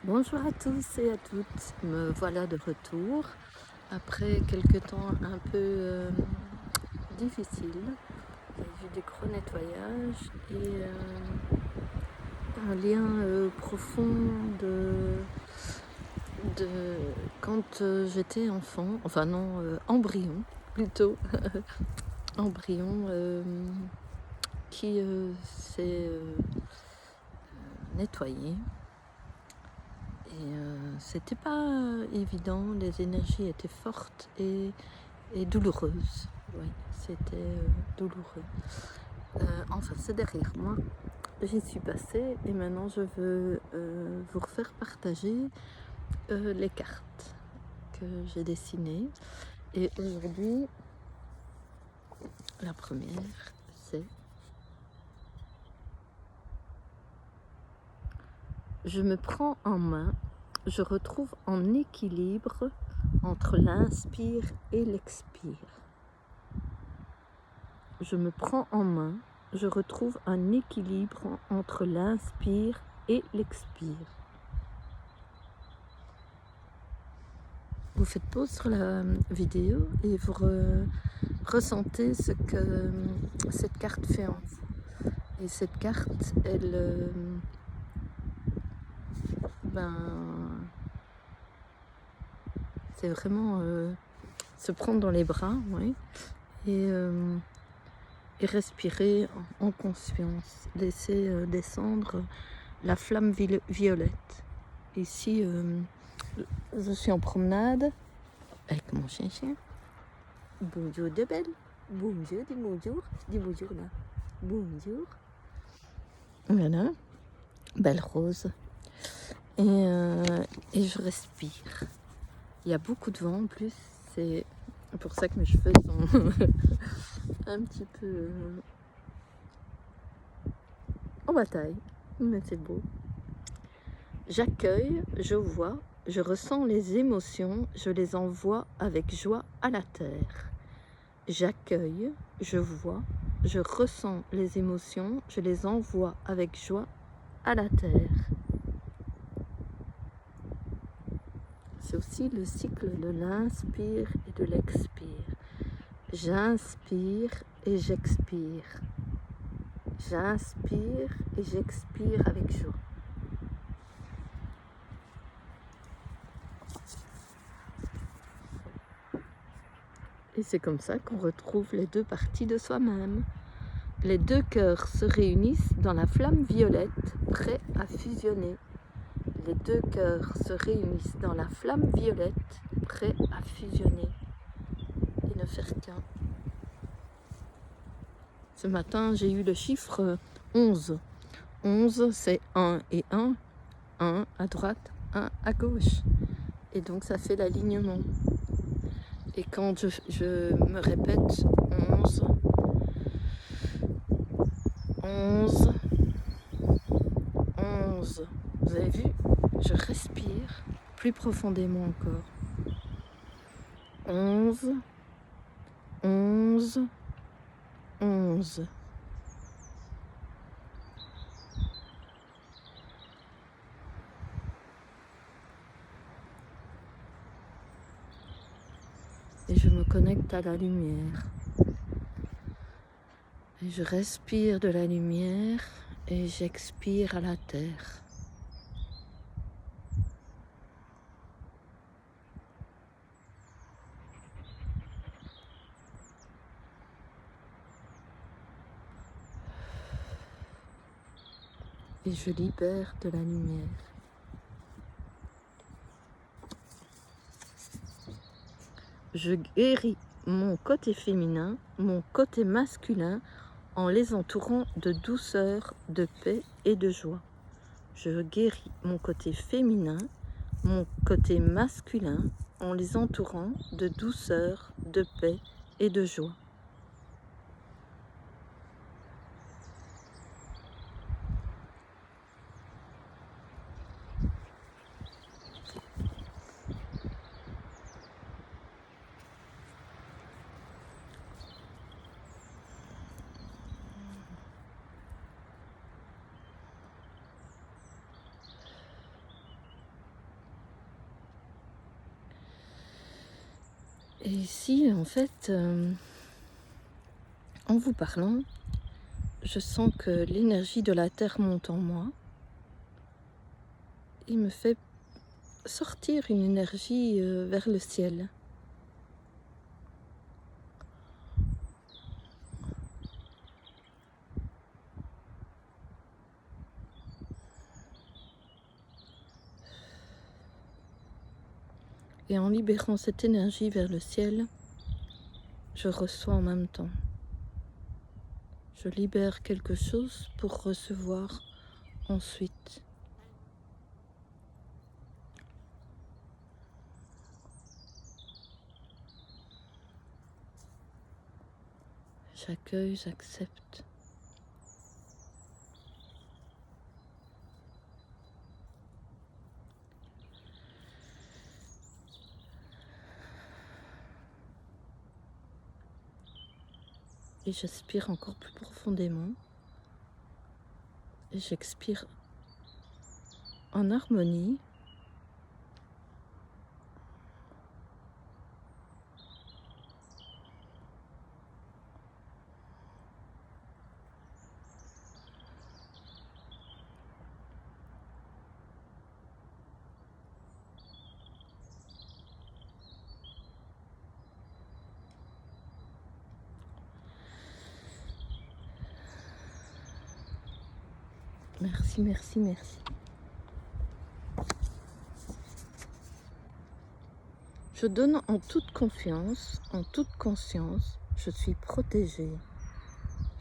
Bonjour à tous et à toutes, me voilà de retour après quelques temps un peu difficiles. J'ai eu des gros nettoyages et un lien profond de quand j'étais enfant, enfin non, embryon plutôt, embryon qui s'est nettoyé. Et c'était pas évident, les énergies étaient fortes et douloureuses. Oui, c'était douloureux. Enfin, c'est derrière moi. J'y suis passée et maintenant je veux vous refaire partager les cartes que j'ai dessinées. Et aujourd'hui, la première, c'est je me prends en main, je retrouve en équilibre entre l'inspire et l'expire. Je me prends en main, je retrouve un équilibre entre l'inspire et l'expire. Vous faites pause sur la vidéo et vous ressentez ce que cette carte fait en vous. Et cette carte, elle, c'est vraiment se prendre dans les bras, oui, et respirer en conscience, laisser descendre la flamme violette. Ici, je suis en promenade avec mon chien. Bonjour de belle. Bonjour, dis bonjour. Dis bonjour là. Bonjour. Voilà, belle rose. Et je respire. Il y a beaucoup de vent en plus. C'est pour ça que mes cheveux sont un petit peu en bataille. Mais c'est beau. J'accueille, je vois, je ressens les émotions, je les envoie avec joie à la terre. J'accueille, je vois, je ressens les émotions, je les envoie avec joie à la terre. C'est aussi le cycle de l'inspire et de l'expire. J'inspire et j'expire. J'inspire et j'expire avec joie. Et c'est comme ça qu'on retrouve les deux parties de soi-même. Les deux cœurs se réunissent dans la flamme violette, prêts à fusionner. Les deux cœurs se réunissent dans la flamme violette, prêts à fusionner et ne faire qu'un. Ce matin, j'ai eu le chiffre 11. 11, c'est 1 et 1. 1 à droite, 1 à gauche. Et donc, ça fait l'alignement. Et quand je me répète 11, 11, 11, vous avez vu, je respire plus profondément encore. 11, 11, 11. Et je me connecte à la lumière. Et je respire de la lumière et j'expire à la terre. Et je libère de la lumière. Je guéris mon côté féminin, mon côté masculin en les entourant de douceur, de paix et de joie. Je guéris mon côté féminin, mon côté masculin en les entourant de douceur, de paix et de joie. Et ici, en fait, en vous parlant, je sens que l'énergie de la Terre monte en moi. Il me fait sortir une énergie vers le ciel. Et en libérant cette énergie vers le ciel, je reçois en même temps. Je libère quelque chose pour recevoir ensuite. J'accueille, j'accepte. Et j'aspire encore plus profondément. Et j'expire en harmonie. Merci, merci, merci. Je donne en toute confiance, en toute conscience, je suis protégée.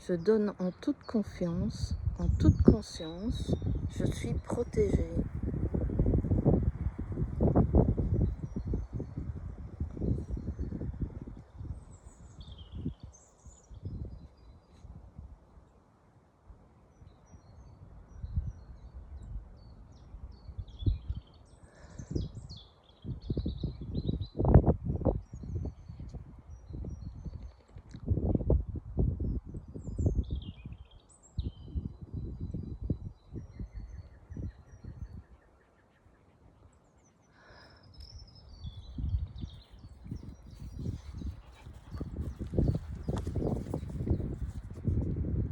Je donne en toute confiance, en toute conscience, je suis protégée.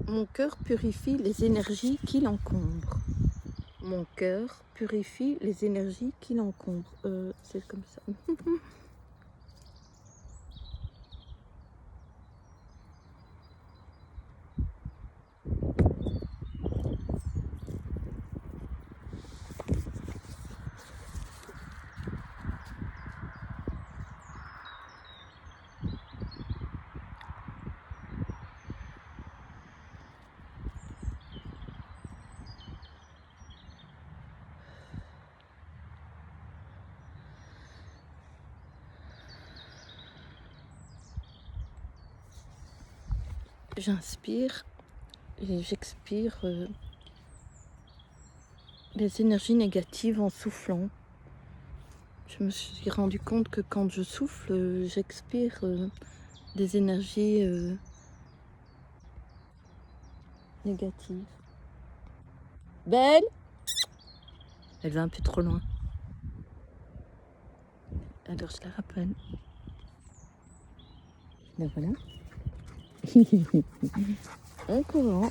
Mon cœur purifie les énergies qui l'encombrent. Mon cœur purifie les énergies qui l'encombrent. C'est comme ça. J'inspire et j'expire les énergies négatives en soufflant. Je me suis rendu compte que quand je souffle, j'expire des énergies négatives. Belle, elle va un peu trop loin. Alors je la rappelle. Ben voilà. En courant.